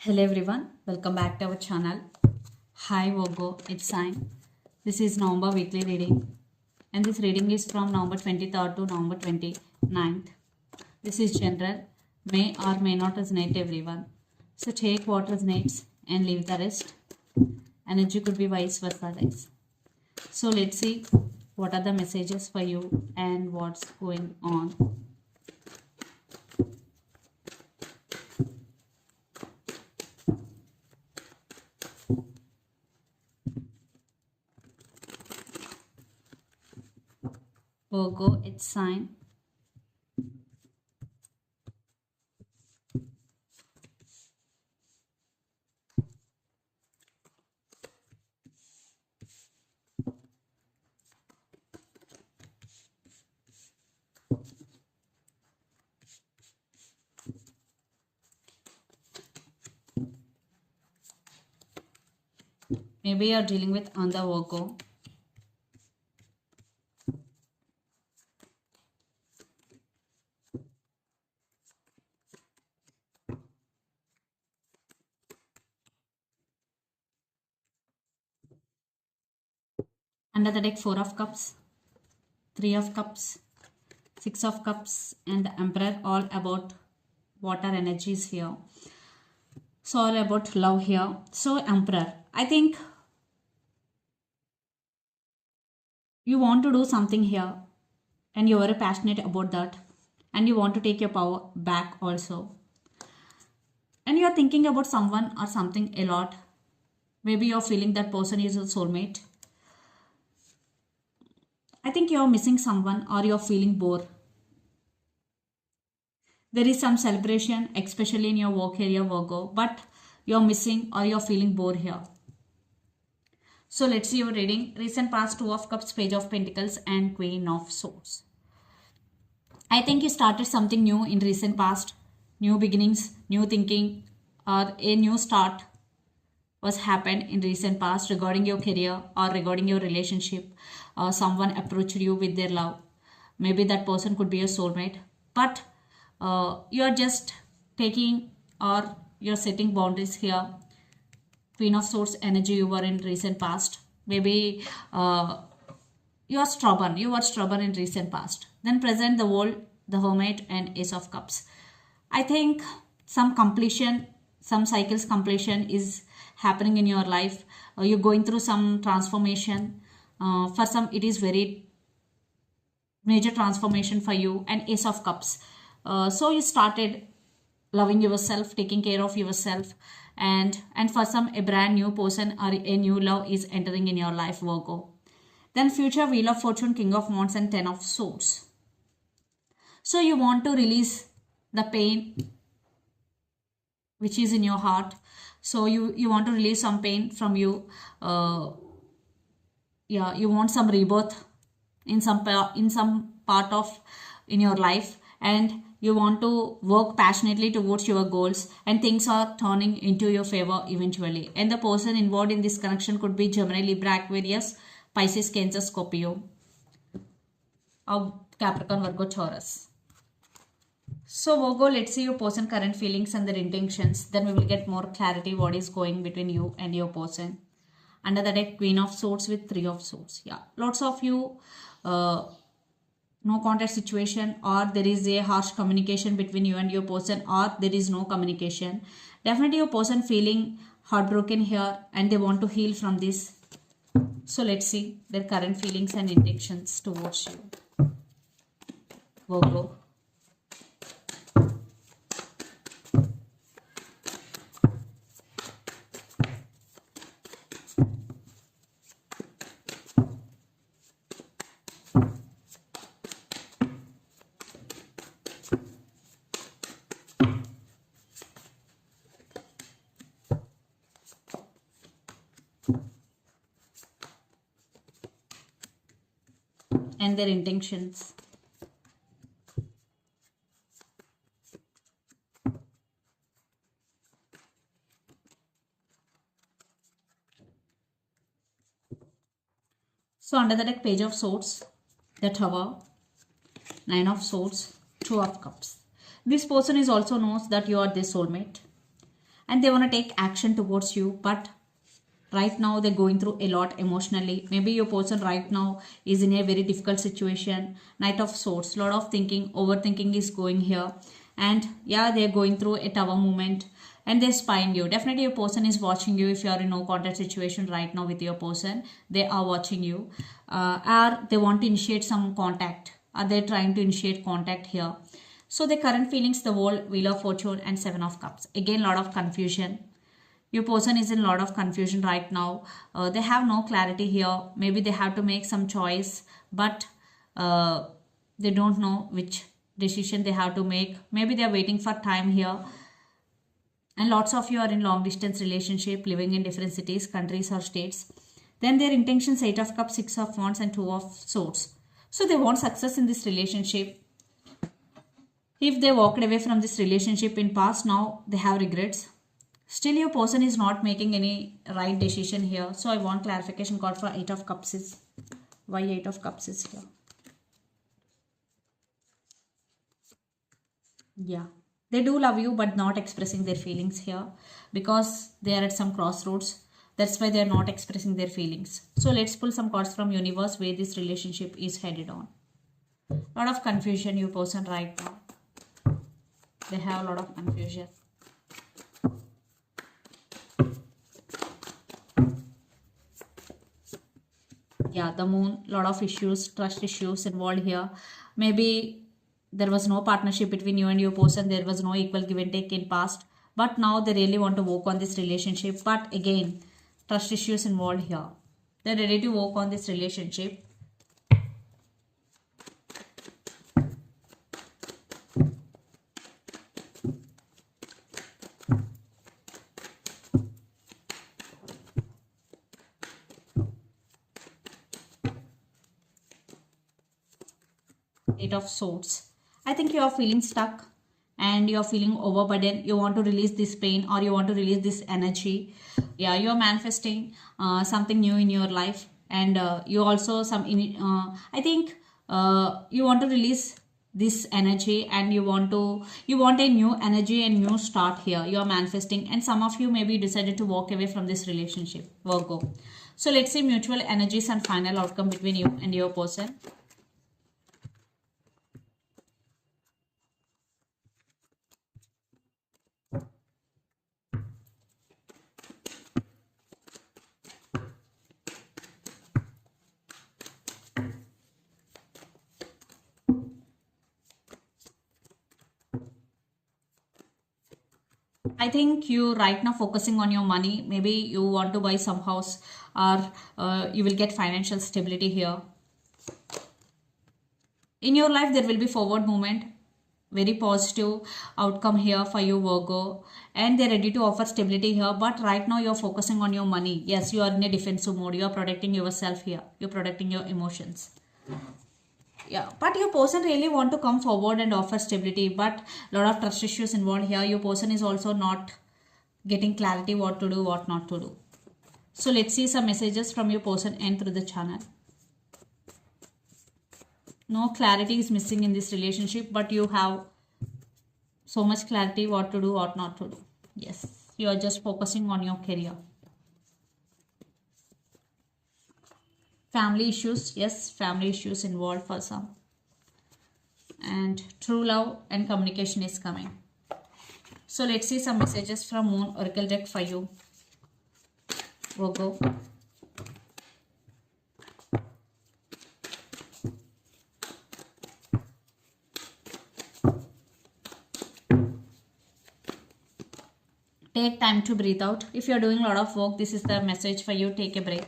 Hello everyone, welcome back to our channel. Hi Virgo, it's Sign. This is November weekly reading, and this reading is from November 23rd to November 29th. This is general, may or may not resonate everyone. So take what resonates and leave the rest. Energy could be vice versa, guys. So let's see what are the messages for you and what's going on. Virgo, it's Sign. Maybe you're dealing with another Virgo. Under the deck, 4 of Cups, 3 of Cups, 6 of Cups, and the Emperor, all about water energies here. So all about love here. So Emperor, I think you want to do something here and you are very passionate about that, and you want to take your power back also. And you are thinking about someone or something a lot. Maybe you're feeling that person is a soulmate. I think you're missing someone or you're feeling bored. There is some celebration, especially in your work area, Virgo, but you're missing or you're feeling bored here. So let's see your reading. Recent past, 2 of Cups, Page of Pentacles, and Queen of Swords. I think you started something new in recent past. New beginnings, new thinking, or a new start was happened in recent past regarding your career or regarding your relationship. Someone approached you with their love. Maybe that person could be your soulmate, but you are just taking or you're setting boundaries here. Queen of Swords energy you were in recent past. Maybe you are stubborn. You were stubborn in recent past. Then present, the World, the Hermit, and Ace of Cups. I think some completion, some cycles completion is happening in your life. You're going through some transformation. For some, it is very major transformation for you. And Ace of Cups. So you started loving yourself, taking care of yourself, and for some, a brand new person or a new love is entering in your life, Virgo. Then future, Wheel of Fortune, King of Wands, and 10 of Swords. So you want to release the pain which is in your heart. So you want to release some pain from you. Yeah, you want some rebirth in some part of in your life, and you want to work passionately towards your goals, and things are turning into your favor eventually. And the person involved in this connection could be Gemini, Libra, Aquarius, Pisces, Cancer, Scorpio, or Capricorn, Virgo, Taurus. So Virgo, let's see your person current feelings and their intentions. Then we will get more clarity what is going between you and your person. Under the deck, Queen of Swords with 3 of Swords. Yeah, lots of you no contact situation, or there is a harsh communication between you and your person, or there is no communication. Definitely your person feeling heartbroken here and they want to heal from this. So let's see their current feelings and intentions towards you, Virgo. And their intentions. So under the deck, Page of Swords, the Tower, 9 of Swords, 2 of Cups. This person is also knows that you are their soulmate. and they want to take action towards you, but right now they're going through a lot emotionally. Maybe your person right now is in a very difficult situation. Knight of Swords, lot of thinking, overthinking is going here. And yeah, they're going through a tower moment, and they're spying you. Definitely your person is watching you. If you are in no contact situation right now with your person, they are watching you. Or they want to initiate some contact. Are they trying to initiate contact here? So the current feelings, the Wheel of Fortune and Seven of Cups. Again, lot of confusion. Your person is in a lot of confusion right now. They have no clarity here. Maybe they have to make some choice, but they don't know which decision they have to make. Maybe they are waiting for time here. And lots of you are in long distance relationship, living in different cities, countries or states. Then their intentions, 8 of Cups, 6 of Wands and 2 of Swords. So they want success in this relationship. If they walked away from this relationship in past, now they have regrets. Still your person is not making any right decision here. So I want clarification card for 8 of Cups is. Why 8 of Cups is here? Yeah. They do love you but not expressing their feelings here because they are at some crossroads. That's why they are not expressing their feelings. So let's pull some cards from universe where this relationship is headed on. Lot of confusion your person right now. They have a lot of confusion. Yeah, the Moon, lot of issues, trust issues involved here. Maybe there was no partnership between you and your person. There was no equal give and take in past. But now they really want to work on this relationship. But again, trust issues involved here. They're ready to work on this relationship. Eight of Swords. I think you are feeling stuck and you are feeling overburdened. You want to release this pain or you want to release this energy. Yeah, you are manifesting something new in your life, and you also I think you want to release this energy, and you want a new energy and new start here. You are manifesting, and some of you maybe decided to walk away from this relationship, Virgo. So let's see mutual energies and final outcome between you and your person. I think you right now focusing on your money. Maybe you want to buy some house, or you will get financial stability here. In your life, there will be forward movement. Very positive outcome here for you, Virgo. And they're ready to offer stability here. But right now, you're focusing on your money. Yes, you are in a defensive mode. You are protecting yourself here. You're protecting your emotions. Yeah, but your person really want to come forward and offer stability, but a lot of trust issues involved here. Your person is also not getting clarity what to do, what not to do. So let's see some messages from your person and through the channel. No clarity is missing in this relationship, but you have so much clarity what to do, what not to do. Yes, you are just focusing on your career. Family issues, yes, family issues involved for some. And true love and communication is coming. So let's see some messages from Moon Oracle deck for you, Virgo. Take time to breathe out. If you're doing a lot of work, this is the message for you. Take a break.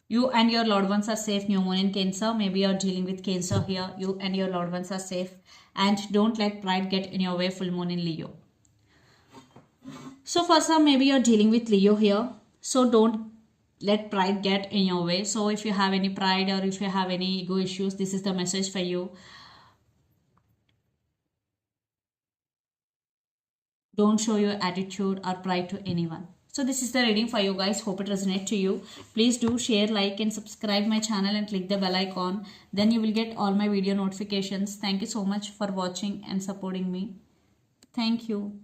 You and your loved ones are safe. New moon in Cancer. Maybe you're dealing with Cancer here. You and your loved ones are safe. And don't let pride get in your way. Full moon in Leo. So for some, maybe you're dealing with Leo here. So don't let pride get in your way. So if you have any pride or if you have any ego issues, this is the message for you. Don't show your attitude or pride to anyone. So this is the reading for you guys. Hope it resonates to you. Please do share, like and subscribe my channel and click the bell icon. Then you will get all my video notifications. Thank you so much for watching and supporting me. Thank you.